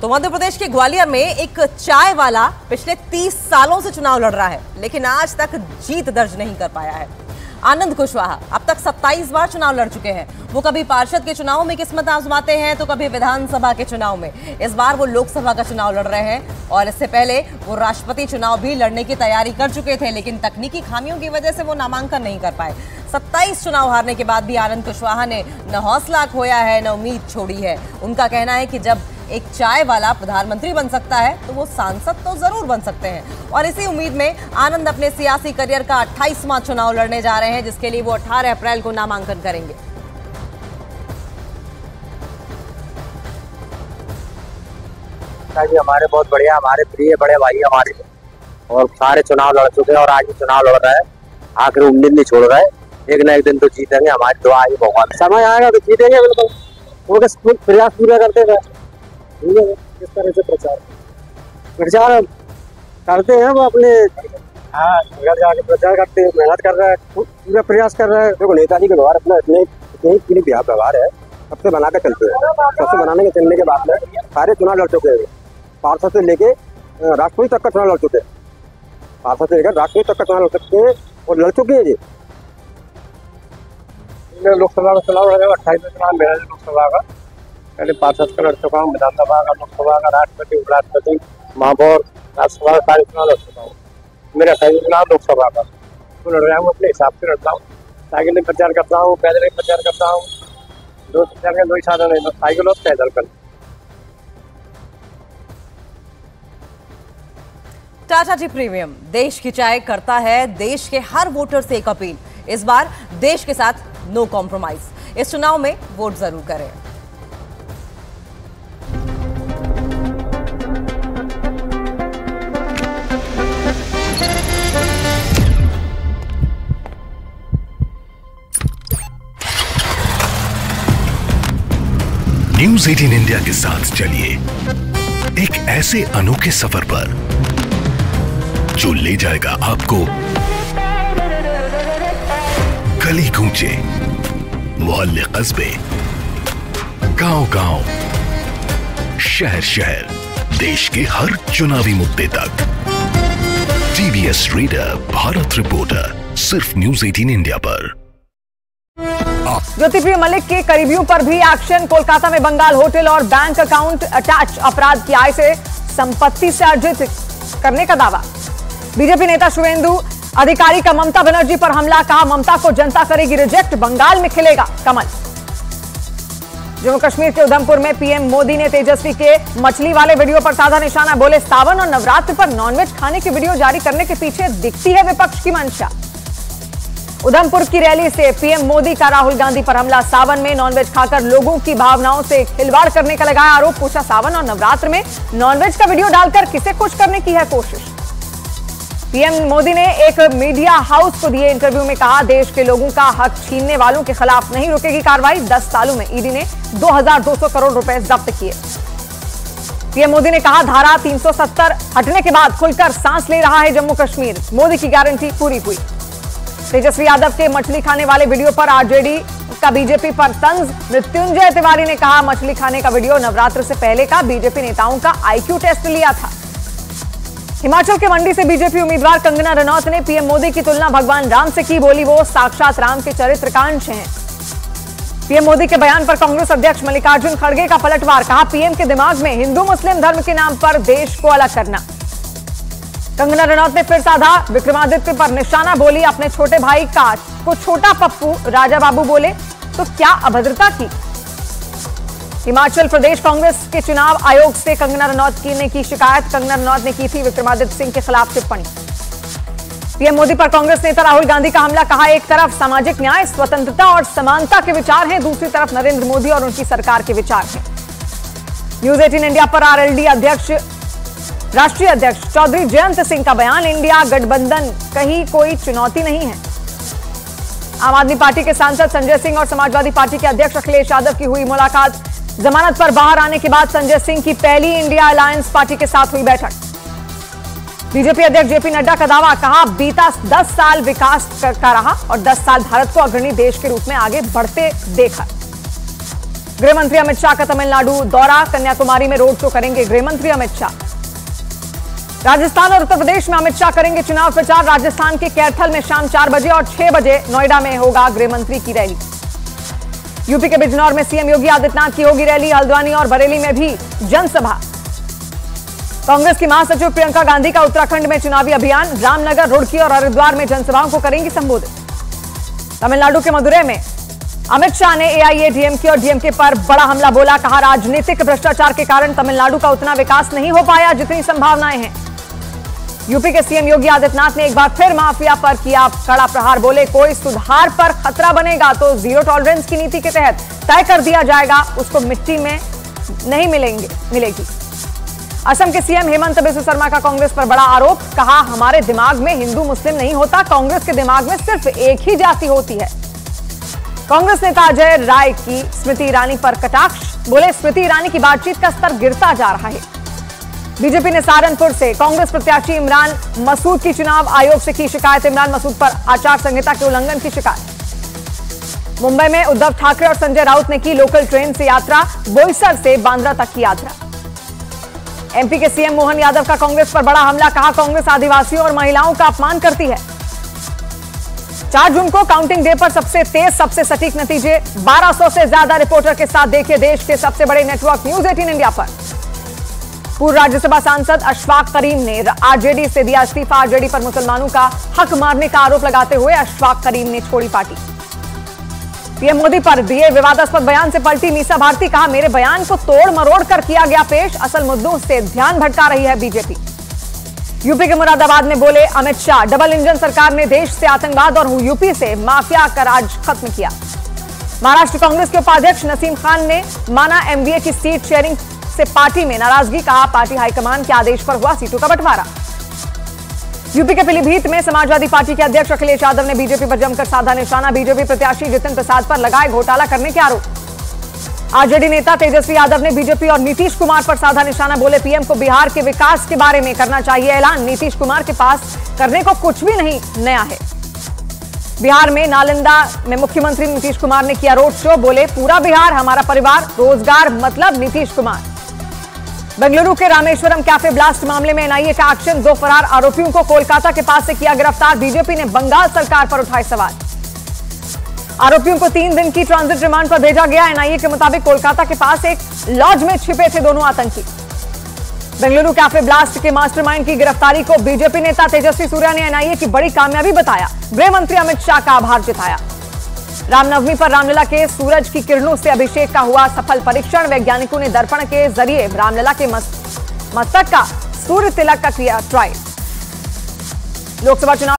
तो मध्य प्रदेश के ग्वालियर में एक चाय वाला पिछले 30 सालों से चुनाव लड़ रहा है, लेकिन आज तक जीत दर्ज नहीं कर पाया है। आनंद कुशवाहा अब तक 27 बार चुनाव लड़ चुके हैं। वो कभी पार्षद के चुनाव में किस्मत आजमाते हैं तो कभी विधानसभा के चुनाव में। इस बार वो लोकसभा का चुनाव लड़ रहे हैं और इससे पहले वो राष्ट्रपति चुनाव भी लड़ने की तैयारी कर चुके थे, लेकिन तकनीकी खामियों की वजह से वो नामांकन नहीं कर पाए। 27 चुनाव हारने के बाद भी आनंद कुशवाहा ने न हौसला खोया है न उम्मीद छोड़ी है। उनका कहना है कि जब एक चाय वाला प्रधानमंत्री बन सकता है तो वो सांसद तो जरूर बन सकते हैं। और इसी उम्मीद में आनंद अपने सियासी करियर का 28वां चुनाव लड़ने जा रहे हैं, जिसके लिए वो 18 अप्रैल को नामांकन करेंगे। हमारे बहुत बढ़िया, हमारे प्रिय बड़े भाई हमारे, और सारे चुनाव लड़ चुके हैं और आज भी चुनाव लड़ रहा है। आखिर उम्मीद नहीं छोड़ रहा है, एक न एक दिन तो जीतेंगे। हमारी दुआ है भगवान, समय आएगा तो जीतेंगे बिल्कुल। वो प्रयास पूरा करते हैं, किस तरह से प्रचार करते हैं वो अपने घर जाके प्रचार करते हैं, मेहनत कर रहा है, पूरा प्रयास कर रहा है। देखो नेताजी का व्यवहार अपना इतने व्यवहार है, सबसे बना के चलते हैं। सबसे बनाने के चलने के बाद में सारे चुनाव लड़ चुके हैं, पार्षद से लेके राष्ट्रपति तक का चुनाव लड़ चुके हैं। पार्षद से लेकर राष्ट्रपति तक का चुनाव लड़ सकते हैं और लड़ चुके हैं जी। लोकसभा का चुनाव लड़ेगा, 28वां चुनाव मेरा लोकसभा का। पहले पार्षद का लड़ चुका हूँ, विधानसभा का, लोकसभा का, राष्ट्रपति, उपराष्ट्रपति, महापौर, राज्यसभा का सारे चुनाव लड़ चुका हूँ। मेरा 28वां चुनाव लोकसभा का तो लड़ रहा हूँ, अपने हिसाब से लड़ता हूँ। साइकिल में प्रचार करता हूँ, पैदल में प्रचार करता हूँ। दो प्रचार के दो ही साधन है, साइकिल और पैदल कर। टाटा टी प्रीमियम देश की चाय करता है देश के हर वोटर से एक अपील। इस बार देश के साथ नो कॉम्प्रोमाइज। इस चुनाव में वोट जरूर करें। न्यूज़ 18 इंडिया के साथ चलिए एक ऐसे अनोखे सफर पर जो ले जाएगा आपको गली कूचे, मोहल्ले कस्बे, गांव-गांव, शहर-शहर, देश के हर चुनावी मुद्दे तक। टीवीएस रीडर भारत रिपोर्टर सिर्फ न्यूज़ 18 इंडिया पर। ज्योतिप्रिय मलिक के करीबियों पर भी एक्शन। कोलकाता में बंगाल होटल और बैंक अकाउंट अटैच अपराध की आय से संपत्ति से अर्जित करने का दावा। बीजेपी नेता शुवेंदु अधिकारी का ममता बनर्जी पर हमला, कहा ममता को जनता करेगी रिजेक्ट, बंगाल में खिलेगा कमल। जम्मू कश्मीर के उधमपुर में पीएम मोदी ने तेजस्वी के मछली वाले वीडियो पर साधा निशाना, बोले सावन और नवरात्र पर नॉनवेज खाने की वीडियो जारी करने के पीछे दिखती है विपक्ष की मंशा। उधमपुर की रैली से पीएम मोदी का राहुल गांधी पर हमला, सावन में नॉनवेज खाकर लोगों की भावनाओं से खिलवाड़ करने का लगाया आरोप। पूछा सावन और नवरात्र में नॉनवेज का वीडियो डालकर किसे खुश करने की है कोशिश। पीएम मोदी ने एक मीडिया हाउस को दिए इंटरव्यू में कहा देश के लोगों का हक छीनने वालों के खिलाफ नहीं रुकेगी कार्रवाई। 10 सालों में ईडी ने 2200 करोड़ रुपए जब्त किए। पीएम मोदी ने कहा धारा 370 हटने के बाद खुलकर सांस ले रहा है जम्मू कश्मीर, मोदी की गारंटी पूरी हुई। तेजस्वी यादव के मछली खाने वाले वीडियो पर आरजेडी का बीजेपी पर तंज, मृत्युंजय तिवारी ने कहा मछली खाने का वीडियो नवरात्र से पहले का बीजेपी नेताओं का आईक्यू टेस्ट लिया था। हिमाचल के मंडी से बीजेपी उम्मीदवार कंगना रनौत ने पीएम मोदी की तुलना भगवान राम से की, बोली वो साक्षात राम के चरित्र का अंश हैं। पीएम मोदी के बयान पर कांग्रेस अध्यक्ष मल्लिकार्जुन खड़गे का पलटवार, कहा पीएम के दिमाग में हिंदू मुस्लिम धर्म के नाम पर देश को अलग करना। कंगना रनौत ने फिर साधा विक्रमादित्य पर निशाना, बोली अपने छोटे भाई को छोटा पप्पू राजा बाबू बोले तो क्या अभद्रता की। हिमाचल प्रदेश कांग्रेस के चुनाव आयोग से कंगना रनौत ने की शिकायत। कंगना रनौत ने की थी विक्रमादित्य सिंह के खिलाफ टिप्पणी। पीएम मोदी पर कांग्रेस नेता राहुल गांधी का हमला, कहा एक तरफ सामाजिक न्याय, स्वतंत्रता और समानता के विचार हैं, दूसरी तरफ नरेंद्र मोदी और उनकी सरकार के विचार हैं। न्यूज़ 18 इंडिया पर आरएलडी राष्ट्रीय अध्यक्ष चौधरी जयंत सिंह का बयान, इंडिया गठबंधन कहीं कोई चुनौती नहीं है। आम आदमी पार्टी के सांसद संजय सिंह और समाजवादी पार्टी के अध्यक्ष अखिलेश यादव की हुई मुलाकात। जमानत पर बाहर आने के बाद संजय सिंह की पहली इंडिया अलायंस पार्टी के साथ हुई बैठक। बीजेपी अध्यक्ष जेपी नड्डा का दावा, कहा बीता 10 साल विकास का रहा और 10 साल भारत को अग्रणी देश के रूप में आगे बढ़ते देखा। गृह मंत्री अमित शाह का तमिलनाडु दौरा, कन्याकुमारी में रोड शो करेंगे गृह मंत्री अमित शाह। राजस्थान और उत्तर प्रदेश में अमित शाह करेंगे चुनाव प्रचार। राजस्थान के कैथल में शाम 4 बजे और 6 बजे नोएडा में होगा गृह मंत्री की रैली। यूपी के बिजनौर में सीएम योगी आदित्यनाथ की होगी रैली। हल्द्वानी और बरेली में भी जनसभा। कांग्रेस की महासचिव प्रियंका गांधी का उत्तराखंड में चुनावी अभियान। रामनगर, रुड़की और हरिद्वार में जनसभाओं को करेंगी संबोधित। तमिलनाडु के मदुरै में अमित शाह ने एआईएडीएमके और डीएमके पर बड़ा हमला बोला। कहा, राजनीतिक भ्रष्टाचार के कारण तमिलनाडु का उतना विकास नहीं हो पाया जितनी संभावनाएं हैं। यूपी के सीएम योगी आदित्यनाथ ने एक बार फिर माफिया पर किया कड़ा प्रहार। बोले, कोई सुधार पर खतरा बनेगा तो जीरो टॉलरेंस की नीति के तहत तय कर दिया जाएगा, उसको मिट्टी में नहीं मिलेगी। असम के सीएम हेमंत बिस्वा शर्मा का कांग्रेस पर बड़ा आरोप। कहा, हमारे दिमाग में हिंदू मुस्लिम नहीं होता, कांग्रेस के दिमाग में सिर्फ एक ही जाति होती है। कांग्रेस नेता अजय राय की स्मृति ईरानी पर कटाक्ष। बोले, स्मृति ईरानी की बातचीत का स्तर गिरता जा रहा है। बीजेपी ने सहारनपुर से कांग्रेस प्रत्याशी इमरान मसूद की चुनाव आयोग से की शिकायत। इमरान मसूद पर आचार संहिता के उल्लंघन की शिकायत। मुंबई में उद्धव ठाकरे और संजय राउत ने की लोकल ट्रेन से यात्रा। बोईसर से बांद्रा तक की यात्रा। एमपी के सीएम मोहन यादव का कांग्रेस पर बड़ा हमला। कहा, कांग्रेस आदिवासियों और महिलाओं का अपमान करती है। 4 जून को काउंटिंग डे पर सबसे तेज, सबसे सटीक नतीजे। 1200 से ज्यादा रिपोर्टर के साथ देखिए देश के सबसे बड़े नेटवर्क न्यूज 18 इंडिया पर। पूर्व राज्यसभा सांसद अशफाक करीम ने आरजेडी से दिया इस्तीफा। आरजेडी पर मुसलमानों का हक मारने का आरोप लगाते हुए अशफाक करीम ने छोड़ी पार्टी। पीएम मोदी पर दिए विवादास्पद बयान से पलटी मीसा भारती। कहा, मेरे बयान को तोड़ मरोड़ कर किया गया पेश, असल मुद्दों से ध्यान भटका रही है बीजेपी। यूपी के मुरादाबाद में बोले अमित शाह, डबल इंजन सरकार ने देश से आतंकवाद और यूपी से माफिया का राज खत्म किया। महाराष्ट्र कांग्रेस के उपाध्यक्ष नसीम खान ने माना एमबीए की सीट शेयरिंग से पार्टी में नाराजगी। कहा, पार्टी हाईकमान के आदेश पर हुआ सीटों का बंटवारा। यूपी के पीलीभीत में समाजवादी पार्टी के अध्यक्ष अखिलेश यादव ने बीजेपी पर जमकर साधा निशाना। बीजेपी प्रत्याशी जितिन प्रसाद पर लगाए घोटाला करने के आरोप। आरजेडी नेता तेजस्वी यादव ने बीजेपी और नीतीश कुमार पर साधा निशाना। बोले, पीएम को बिहार के विकास के बारे में करना चाहिए ऐलान। नीतीश कुमार के पास करने को कुछ भी नहीं नया है। बिहार में नालंदा में मुख्यमंत्री नीतीश कुमार ने किया रोड शो। बोले, पूरा बिहार हमारा परिवार, रोजगार मतलब नीतीश कुमार। बेंगलुरु के रामेश्वरम कैफे ब्लास्ट मामले में एनआईए का एक्शन। 2 फरार आरोपियों को कोलकाता के पास से किया गिरफ्तार। बीजेपी ने बंगाल सरकार पर उठाए सवाल। आरोपियों को 3 दिन की ट्रांजिट रिमांड पर भेजा गया। एनआईए के मुताबिक कोलकाता के पास एक लॉज में छिपे थे दोनों आतंकी। बेंगलुरु कैफे ब्लास्ट के मास्टरमाइंड की गिरफ्तारी को बीजेपी नेता तेजस्वी सूर्या ने एनआईए की बड़ी कामयाबी बताया। गृह मंत्री अमित शाह का आभार जताया। रामनवमी पर रामलला के सूरज की किरणों से अभिषेक का हुआ सफल परीक्षण। वैज्ञानिकों ने दर्पण के जरिए रामलला के मस्तक का सूर्य तिलक का किया ट्रायल। लोकसभा चुनाव